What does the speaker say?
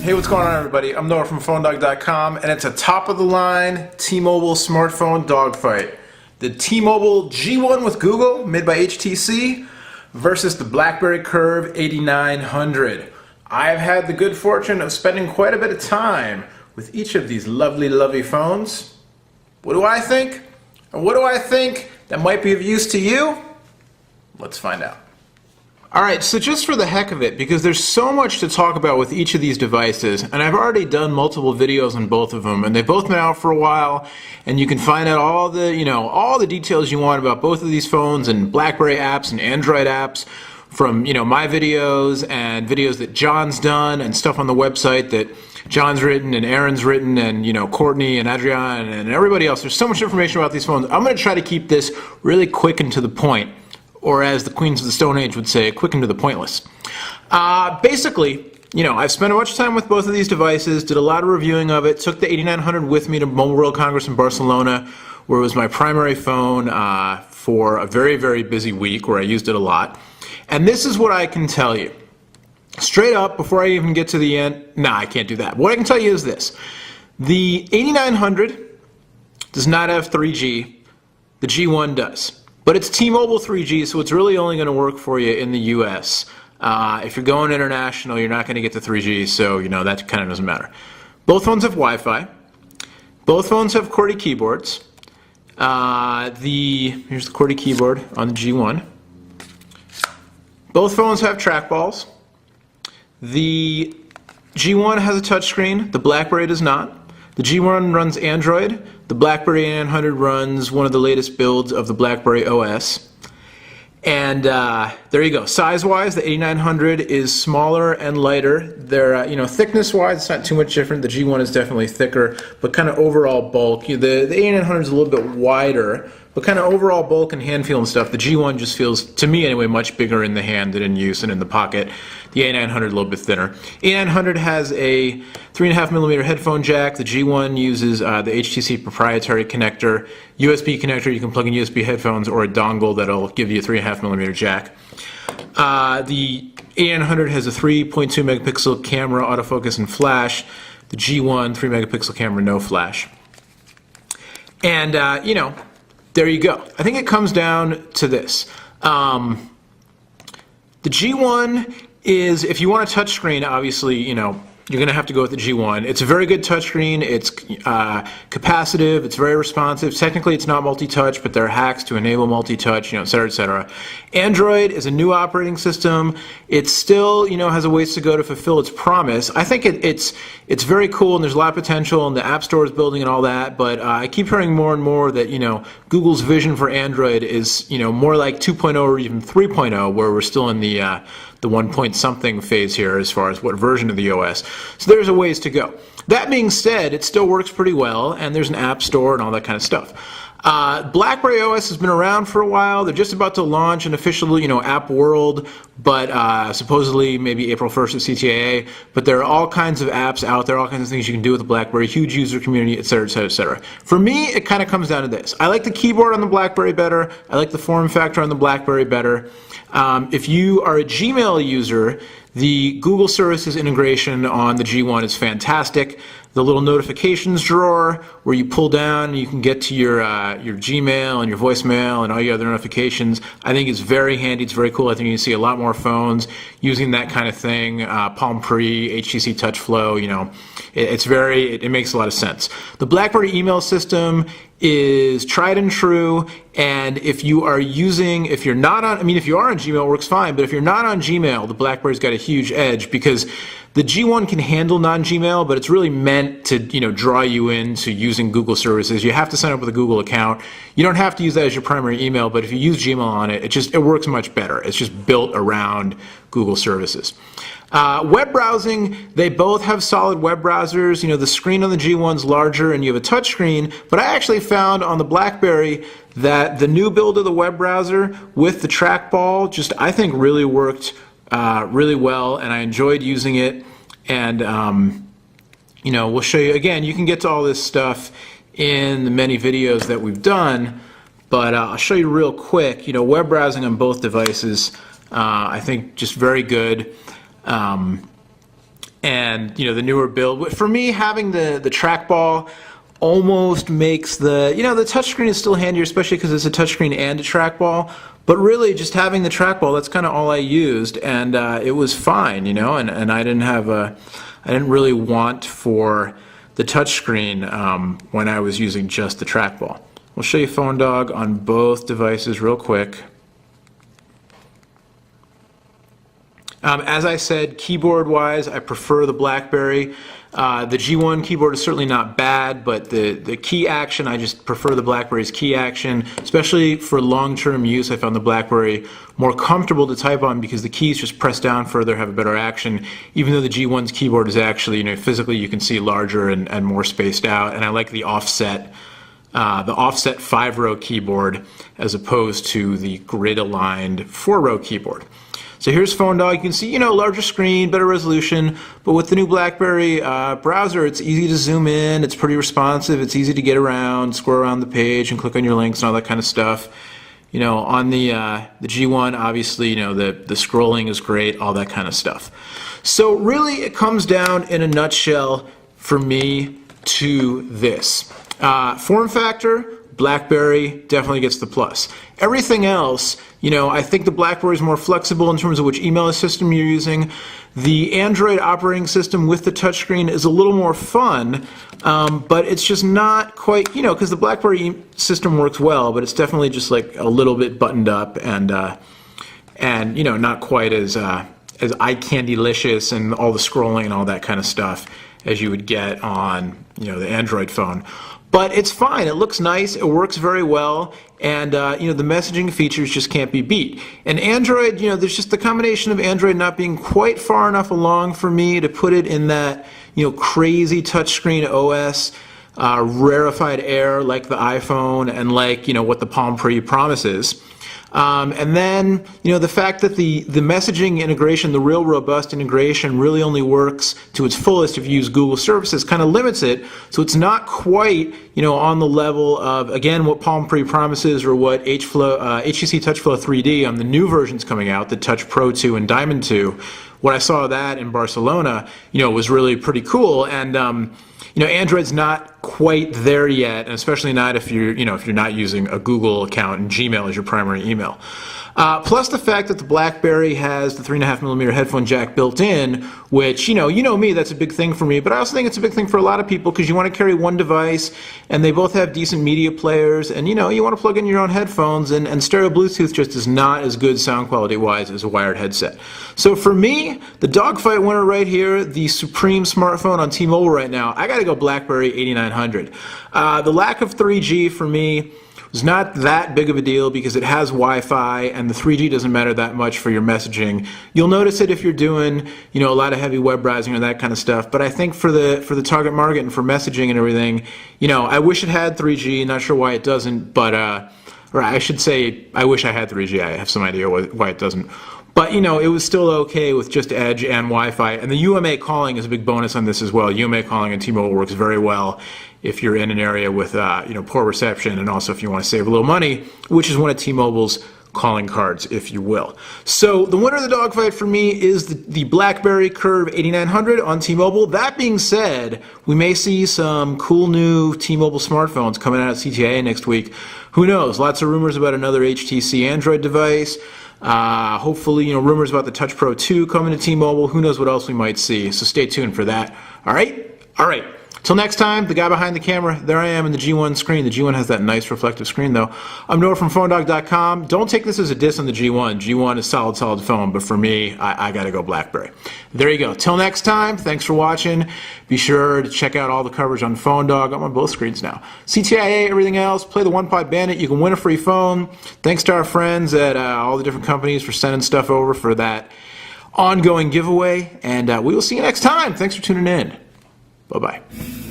Hey, what's going on, everybody? I'm Noah from PhoneDog.com, and it's a top-of-the-line T-Mobile smartphone dogfight. The T-Mobile G1 with Google, made by HTC, versus the BlackBerry Curve 8900. I've had the good fortune of spending quite a bit of time with each of these lovely, lovely phones. What do I think? And what do I think that might be of use to you? Let's find out. Alright, so just for the heck of it, because there's so much to talk about with each of these devices, and I've already done multiple videos on both of them, and they've both been out for a while, and you can find out all the details you want about both of these phones and BlackBerry apps and Android apps from, my videos and videos that John's done and stuff on the website that John's written and Aaron's written and, Courtney and Adrian and everybody else. There's so much information about these phones. I'm going to try to keep this really quick and to the point. Or as the Queens of the Stone Age would say, quick and to the pointless. Basically, I've spent a bunch of time with both of these devices, did a lot of reviewing of it, took the 8900 with me to Mobile World Congress in Barcelona, where it was my primary phone for a very, very busy week where I used it a lot. And this is what I can tell you. Straight up, before I even get to the end, I can't do that. What I can tell you is this. The 8900 does not have 3G. The G1 does. But it's T-Mobile 3G, so it's really only going to work for you in the US. If you're going international, you're not going to get the 3G, so that kind of doesn't matter. Both phones have Wi-Fi. Both phones have QWERTY keyboards. Here's the QWERTY keyboard on the G1. Both phones have trackballs. The G1 has a touchscreen. The BlackBerry does not. The G1 runs Android. The BlackBerry 8900 runs one of the latest builds of the BlackBerry OS. And there you go. Size-wise, the 8900 is smaller and lighter. They're, thickness-wise, it's not too much different. The G1 is definitely thicker, but kind of overall bulk. The 8900 is a little bit wider, but kind of overall bulk and hand feel and stuff. The G1 just feels, to me anyway, much bigger in the hand than in use and in the pocket. The 8900 a little bit thinner. 8900 has a 3.5mm headphone jack. The G1 uses the HTC proprietary connector, USB connector. You can plug in USB headphones or a dongle that'll give you a 3.5mm jack. The 8900 has a 3.2 megapixel camera, autofocus and flash. The G1, 3 megapixel camera, no flash. And, there you go. I think it comes down to this. The G1 is, if you want a touchscreen, obviously, you're going to have to go with the G1. It's a very good touchscreen. It's capacitive. It's very responsive. Technically, it's not multi-touch, but there are hacks to enable multi-touch, et cetera, et cetera. Android is a new operating system. It still, has a ways to go to fulfill its promise. I think it's very cool, and there's a lot of potential, and the App Store is building and all that, but I keep hearing more and more that, Google's vision for Android is, more like 2.0 or even 3.0, where we're still in the 1 point something phase here as far as what version of the OS. So there's a ways to go. That being said, it still works pretty well, and there's an app store and all that kind of stuff. BlackBerry OS has been around for a while. They're just about to launch an official, app world, but supposedly maybe April 1st at CTAA. But there are all kinds of apps out there, all kinds of things you can do with the BlackBerry, huge user community, etc., etc., etc. For me, it kind of comes down to this. I like the keyboard on the BlackBerry better. I like the form factor on the BlackBerry better. If you are a Gmail user, the Google Services integration on the G1 is fantastic. The little notifications drawer where you pull down and you can get to your Gmail and your voicemail and all your other notifications, I think is very handy. It's very cool. I think you can see a lot more phones using that kind of thing. Palm Pre, HTC TouchFlow, it makes a lot of sense. The BlackBerry email system is tried and true, and if you are if you're on Gmail, it works fine, but if you're not on Gmail, the BlackBerry's got a huge edge because the G1 can handle non-Gmail, but it's really meant to, draw you into using Google services. You have to sign up with a Google account. You don't have to use that as your primary email, but if you use Gmail on it, it works much better. It's just built around Google services. Web browsing, they both have solid web browsers. The screen on the G1's larger and you have a touch screen, but I actually found on the BlackBerry that the new build of the web browser with the trackball I think really worked really well, and I enjoyed using it. And we'll show you again. You can get to all this stuff in the many videos that we've done, but I'll show you real quick. Web browsing on both devices, I think just very good. and the newer build. For me, having the trackball almost makes the the touchscreen is still handier, especially because it's a touchscreen and a trackball. But really, just having the trackball, that's kind of all I used, and it was fine, and I didn't really want for the touchscreen when I was using just the trackball. We'll show you Phone Dog on both devices real quick. As I said, keyboard-wise, I prefer the BlackBerry. The G1 keyboard is certainly not bad, but the key action, I just prefer the BlackBerry's key action. Especially for long-term use, I found the BlackBerry more comfortable to type on because the keys just press down further, have a better action, even though the G1's keyboard is actually, physically you can see larger and more spaced out. And I like the offset 5-row keyboard as opposed to the grid-aligned 4-row keyboard. So here's Phone Dog. You can see, larger screen, better resolution, but with the new BlackBerry browser, it's easy to zoom in, it's pretty responsive, it's easy to get around, scroll around the page and click on your links and all that kind of stuff. On the G1, obviously, the scrolling is great, all that kind of stuff. So really, it comes down in a nutshell for me to this. Form factor, BlackBerry definitely gets the plus. Everything else, I think the BlackBerry is more flexible in terms of which email system you're using. The Android operating system with the touchscreen is a little more fun, but it's just not quite, because the BlackBerry system works well, but it's definitely just like a little bit buttoned up and not quite as eye-candy-licious and all the scrolling and all that kind of stuff as you would get on, the Android phone. But it's fine. It looks nice. It works very well. And, the messaging features just can't be beat. And Android, there's just the combination of Android not being quite far enough along for me to put it in that, crazy touchscreen OS, rarefied air like the iPhone and like, what the Palm Pre promises. And then, the fact that the messaging integration, the real robust integration, really only works to its fullest if you use Google services, kind of limits it. So it's not quite, on the level of, again, what Palm Pre promises or what HTC TouchFlow 3D on the new versions coming out, the Touch Pro 2 and Diamond 2. When I saw that in Barcelona, was really pretty cool. And, Android's not quite there yet, and especially not if you're not using a Google account and Gmail as your primary email. Plus the fact that the BlackBerry has the 3.5mm headphone jack built in, which, me, that's a big thing for me, but I also think it's a big thing for a lot of people because you want to carry one device, and they both have decent media players, and, you want to plug in your own headphones, and stereo Bluetooth just is not as good sound quality-wise as a wired headset. So for me, the Dogfight winner right here, the supreme smartphone on T-Mobile right now, I got to go BlackBerry 8900. The lack of 3G for me was not that big of a deal because it has Wi-Fi and the 3G doesn't matter that much for your messaging. You'll notice it if you're doing, a lot of heavy web browsing or that kind of stuff. But I think for the target market and for messaging and everything, I wish it had 3G. Not sure why it doesn't, but or I should say I wish I had 3G. I have some idea why it doesn't. But, it was still okay with just Edge and Wi-Fi. And the UMA calling is a big bonus on this as well. UMA calling on T-Mobile works very well if you're in an area with, poor reception, and also if you want to save a little money, which is one of T-Mobile's calling cards, if you will. So the winner of the Dogfight for me is the BlackBerry Curve 8900 on T-Mobile. That being said, we may see some cool new T-Mobile smartphones coming out at CTIA next week. Who knows? Lots of rumors about another HTC Android device. Hopefully, rumors about the Touch Pro 2 coming to T-Mobile. Who knows what else we might see. So stay tuned for that. All right. Till next time, the guy behind the camera, there I am in the G1 screen. The G1 has that nice reflective screen, though. I'm Noah from PhoneDog.com. Don't take this as a diss on the G1. G1 is solid phone, but for me, I got to go BlackBerry. There you go. Till next time, thanks for watching. Be sure to check out all the coverage on PhoneDog. I'm on both screens now. CTIA, everything else, play the One Pod Bandit. You can win a free phone. Thanks to our friends at all the different companies for sending stuff over for that ongoing giveaway. And we will see you next time. Thanks for tuning in. Bye-bye.